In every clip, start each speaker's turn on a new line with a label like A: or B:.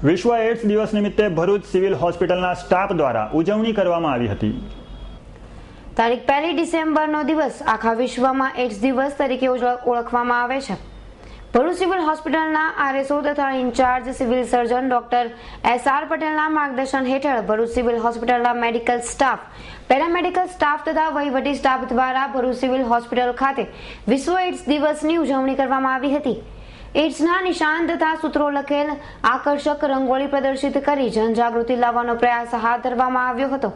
A: વિશ્વ એડ્સ દિવસ નિમિત્તે ભરૂચ સિવિલ હોસ્પિટલના સ્ટાફ દ્વારા ઉજવણી કરવામાં આવી હતી।
B: તારીખ 1 ડિસેમ્બરનો દિવસ આખા વિશ્વમાં એડ્સ દિવસ તરીકે ઓળખવામાં આવે છે। ભરૂચ સિવિલ હોસ્પિટલના આરએસઓ તથા in-charge civil surgeon doctor SR પટેલના માર્ગદર્શન હેઠળ ભરૂચ સિવિલ હોસ્પિટલના મેડિકલ સ્ટાફ, પેરામેડિકલ સ્ટાફ તથા વહીવટી સ્ટાફ દ્વારા ભરૂચ સિવિલ હોસ્પિટલ ખાતે વિશ્વ એડ્સ દિવસની ઉજવણી કરવામાં આવી હતી। એડ્સના નિશાન તથા સૂત્રો લખેલ આકર્ષક રંગોળી પ્રદર્શિત કરી જનજાગૃતિ લાવવાનો પ્રયાસ હાથ ધરવામાં આવ્યો હતો।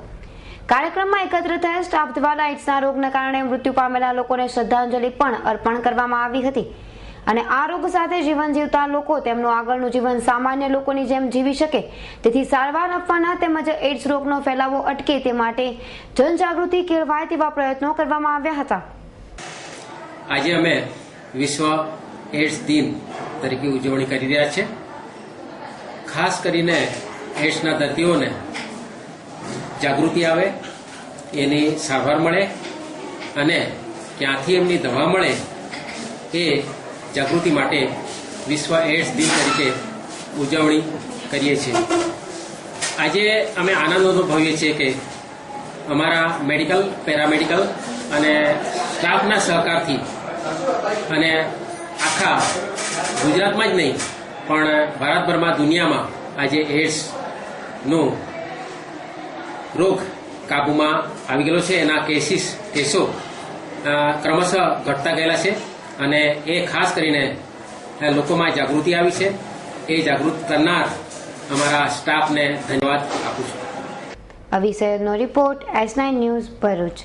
B: કાર્યક્રમમાં એકત્ર થયેલ સ્ટાફ દ્વારા એડ્સના રોગને કારણે મૃત્યુ પામેલા લોકોને શ્રદ્ધાંજલિ પણ અર્પણ કરવામાં આવી હતી અને આ રોગ સાથે જીવન જીવતા લોકો તેમનું આગળનું જીવન સામાન્ય લોકોની જેમ જીવી શકે તેથી સારવાર આપવાના તેમજ એડ્સ રોગનો ફેલાવો અટકે તે માટે જનજાગૃતિ કેળવાય તેવા પ્રયત્નો કરવામાં આવ્યા હતા।
C: આજે અમે વિશ્વ એડ્સ દિન તરીકે ઉજવણી કરી રહ્યા છે। ખાસ કરીને એડ્સના દર્દીઓને જાગૃતિ આવે, એની સારવાર મળે અને ક્યાંથી એમની દવા મળે એ જાગૃતિ માટે વિશ્વ એડ્સ દિન તરીકે ઉજવણી કરીએ છીએ। આજે અમે આનંદ અનુભવીએ છીએ કે અમારા મેડિકલ, પેરામેડિકલ અને સ્ટાફના સહકારથી અને આખા ગુજરાતમાં જ નહીં પણ ભારતભરમાં, દુનિયામાં આજે એડ્સનો રોગ કાબૂમાં આવી ગયેલો છે। એના કેસો ક્રમશઃ ઘટતા ગયેલા છે અને એ ખાસ કરીને લોકોમાં જાગૃતિ આવી છે। એ જાગૃત કરનાર અમારા સ્ટાફને ધન્યવાદ આપું છું।
B: અવી સૈયદનો રિપોર્ટ, S9 ન્યૂઝ, ભરૂચ।